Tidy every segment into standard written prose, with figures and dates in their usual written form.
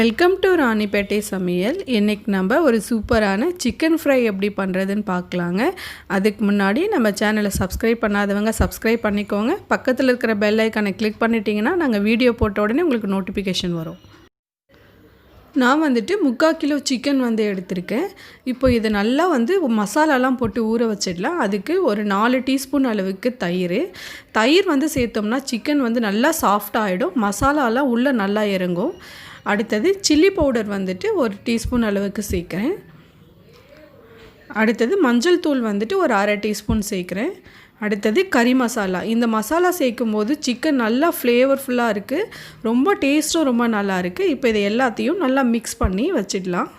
Welcome to Ranipet சமையல். இன்றைக்கி நம்ம ஒரு சூப்பரான சிக்கன் ஃப்ரை எப்படி பண்ணுறதுன்னு பார்க்கலாங்க. அதுக்கு முன்னாடி நம்ம சேனலை சப்ஸ்கிரைப் பண்ணாதவங்க சப்ஸ்கிரைப் பண்ணிக்கோங்க. பக்கத்தில் இருக்கிற பெல் ஐக்கானை கிளிக் பண்ணிட்டீங்கன்னா நாங்கள் வீடியோ போட்ட உடனே உங்களுக்கு நோட்டிஃபிகேஷன் வரும். நான் 3/4 கிலோ சிக்கன் எடுத்திருக்கேன். இப்போ இது நல்லா மசாலாலாம் போட்டு ஊற வச்சிடலாம். அதுக்கு ஒரு 4 டீஸ்பூன் அளவுக்கு தயிர் சேர்த்தோம்னா சிக்கன் நல்லா சாஃப்ட் ஆகிடும். மசாலாலாம் உள்ளே நல்லா இறங்கும். அடுத்தது சில்லி பவுடர் 1 டீஸ்பூன் அளவுக்கு சேர்க்குறேன். அடுத்தது மஞ்சள் தூள் ஒரு அரை டீஸ்பூன் சேர்க்குறேன். அடுத்தது கறி மசாலா. இந்த மசாலா சேர்க்கும் போது சிக்கன் நல்லா ஃப்ளேவர்ஃபுல்லாக இருக்குது, ரொம்ப டேஸ்ட்டும் ரொம்ப நல்லா இருக்குது. இப்போ இதை எல்லாத்தையும் நல்லா மிக்ஸ் பண்ணி வச்சிடலாம்.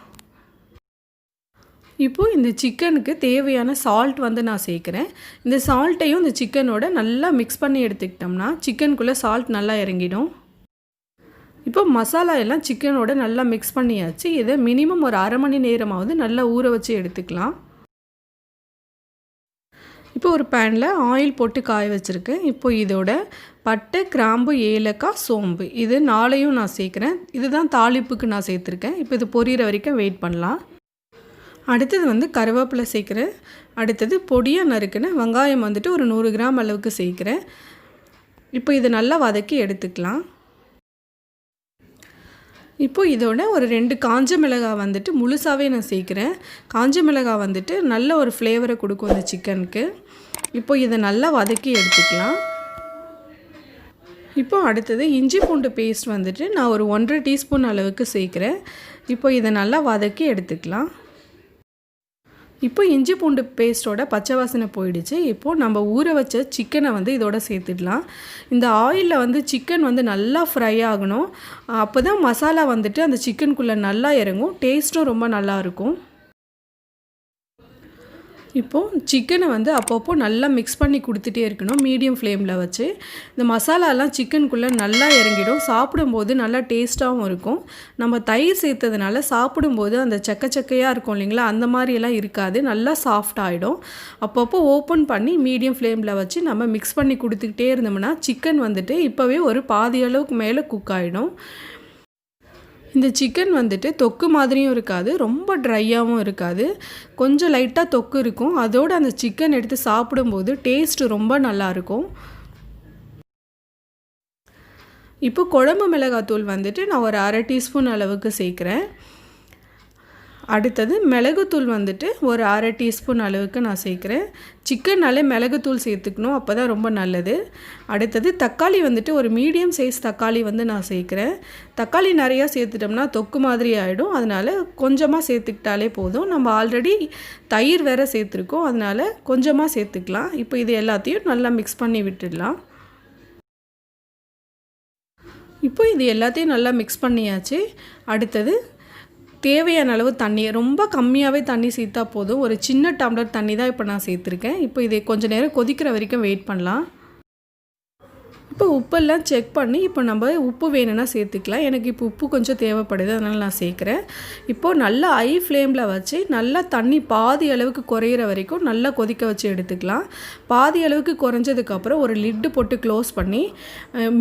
இப்போது இந்த சிக்கனுக்கு தேவையான சால்ட் நான் சேர்க்குறேன். இந்த சால்ட்டையும் இந்த சிக்கனோட நல்லா மிக்ஸ் பண்ணி எடுத்துக்கிட்டோம்னா சிக்கனுக்குள்ளே சால்ட் நல்லா இறங்கிடும். இப்போ மசாலா எல்லாம் சிக்கனோட நல்லா மிக்ஸ் பண்ணியாச்சு. இதை மினிமம் ஒரு அரை மணி நேரமாவது நல்லா ஊற வச்சு எடுத்துக்கலாம். இப்போ ஒரு பேனில் ஆயில் போட்டு காய வச்சுருக்கேன். இப்போ இதோட பட்டை, கிராம்பு, ஏலக்காய், சோம்பு இது 4ஐயும் நான் சேர்க்குறேன். இதுதான் தாளிப்புக்கு நான் சேர்த்துருக்கேன். இப்போ இது பொரியிற வரைக்கும் வெயிட் பண்ணலாம். அடுத்தது கருவேப்பிலை சேர்க்குறேன். அடுத்தது பொடியாக நறுக்குன வெங்காயம் ஒரு 100 கிராம் அளவுக்கு சேர்க்குறேன். இப்போ இதை நல்லா வதக்கி எடுத்துக்கலாம். இப்போ இதோட ஒரு 2 காஞ்ச மிளகாய் முழுசாகவே நான் சேர்க்குறேன். காஞ்ச மிளகாய் நல்ல ஒரு ஃப்ளேவரை கொடுக்கும் இந்த சிக்கனுக்கு. இப்போ இதை நல்லா வதக்கி எடுத்துக்கலாம். இப்போ அடுத்தது இஞ்சி பூண்டு பேஸ்ட் நான் ஒரு 1.5 டீஸ்பூன் அளவுக்கு சேர்க்குறேன். இப்போ இதை நல்லா வதக்கி எடுத்துக்கலாம். இப்போ இஞ்சி பூண்டு பேஸ்ட்டோட பச்சை வாசனை போயிடுச்சு. இப்போது நம்ம ஊற வச்ச சிக்கனை இதோட சேர்த்துடலாம். இந்த ஆயிலில் சிக்கன் நல்லா ஃப்ரை ஆகணும். அப்போ தான் மசாலா அந்த சிக்கனுக்குள்ளே நல்லா இறங்கும், டேஸ்ட்டும் ரொம்ப நல்லாயிருக்கும். இப்போது சிக்கனை அப்பப்போ நல்லா மிக்ஸ் பண்ணி கொடுத்துட்டே இருக்கணும், மீடியம் ஃப்ளேமில் வச்சு. இந்த மசாலாலாம் சிக்கனுக்குள்ளே நல்லா இறங்கிடும். சாப்பிடும்போது நல்லா டேஸ்ட்டாகவும் இருக்கும். நம்ம தயிர் சேர்த்ததுனால சாப்பிடும்போது அந்த சக்கையாக இருக்கும் இல்லைங்களா, அந்த மாதிரியெல்லாம் இருக்காது, நல்லா சாஃப்ட் ஆகிடும். அப்பப்போ ஓப்பன் பண்ணி மீடியம் ஃப்ளேமில் வச்சு நம்ம மிக்ஸ் பண்ணி கொடுத்துக்கிட்டே இருந்தோம்னா சிக்கன் இப்போவே ஒரு பாதி அளவுக்கு மேலே குக் ஆகிடும். இந்த சிக்கன் தொக்கு மாதிரியும் இருக்காது, ரொம்ப ட்ரையாகவும் இருக்காது, கொஞ்சம் லைட்டாக தொக்கு இருக்கும். அதோடு அந்த சிக்கன் எடுத்து சாப்பிடும்போது டேஸ்ட்டு ரொம்ப நல்லாயிருக்கும். இப்போ குழம்பு மிளகாத்தூள் நான் ஒரு அரை டீஸ்பூன் அளவுக்கு சேர்க்குறேன். அடுத்தது மிளகுத்தூள் ஒரு அரை டீஸ்பூன் அளவுக்கு நான் சேர்க்குறேன். சிக்கன்னாலே மிளகுத்தூள் சேர்த்துக்கணும், அப்போ தான் ரொம்ப நல்லது. அடுத்தது தக்காளி ஒரு மீடியம் சைஸ் தக்காளி நான் சேர்க்குறேன். தக்காளி நிறையா சேர்த்துட்டோம்னா தொக்கு மாதிரி ஆகிடும், அதனால் கொஞ்சமாக சேர்த்துக்கிட்டாலே போதும். நம்ம ஆல்ரெடி தயிர் வேறு சேர்த்துருக்கோம், அதனால் கொஞ்சமாக சேர்த்துக்கலாம். இப்போ இது எல்லாத்தையும் நல்லா மிக்ஸ் பண்ணி விட்டுடலாம். இப்போ இது எல்லாத்தையும் நல்லா மிக்ஸ் பண்ணியாச்சு. அடுத்தது தேவையான அளவு தண்ணி, ரொம்ப கம்மியாகவே தண்ணி சேர்த்தா போதும். ஒரு சின்ன டம்ளர் தண்ணி தான் இப்போ நான் சேர்த்துருக்கேன். இப்போ இதை கொஞ்சம் நேரம் கொதிக்கிற வரைக்கும் வெயிட் பண்ணலாம். இப்போ உப்பெல்லாம் செக் பண்ணி இப்போ நம்ம உப்பு வேணும்னா சேர்த்துக்கலாம். எனக்கு இப்போ உப்பு கொஞ்சம் தேவைப்படுது, அதனால் நான் சேர்க்குறேன். இப்போது நல்லா ஹை ஃப்ளேமில் வச்சு நல்லா தண்ணி பாதி அளவுக்கு குறையிற வரைக்கும் நல்லா கொதிக்க வச்சு எடுத்துக்கலாம். பாதி அளவுக்கு குறைஞ்சதுக்கப்புறம் ஒரு லிட்டு போட்டு க்ளோஸ் பண்ணி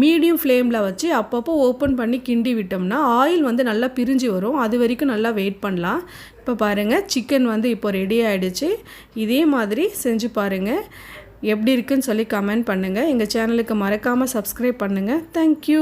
மீடியம் ஃப்ளேமில் வச்சு அப்பப்போ ஓப்பன் பண்ணி கிண்டி விட்டோம்னா ஆயில் நல்லா பிரிஞ்சு வரும். அது வரைக்கும் நல்லா வெயிட் பண்ணலாம். இப்போ பாருங்கள், சிக்கன் இப்போ ரெடி ஆகிடுச்சு. இதே மாதிரி செஞ்சு பாருங்கள். எப்படி இருக்குன்னு சொல்லி கமெண்ட் பண்ணுங்கள். எங்கள் சேனலுக்கு மறக்காமல் சப்ஸ்கிரைப் பண்ணுங்கள். தேங்க்யூ.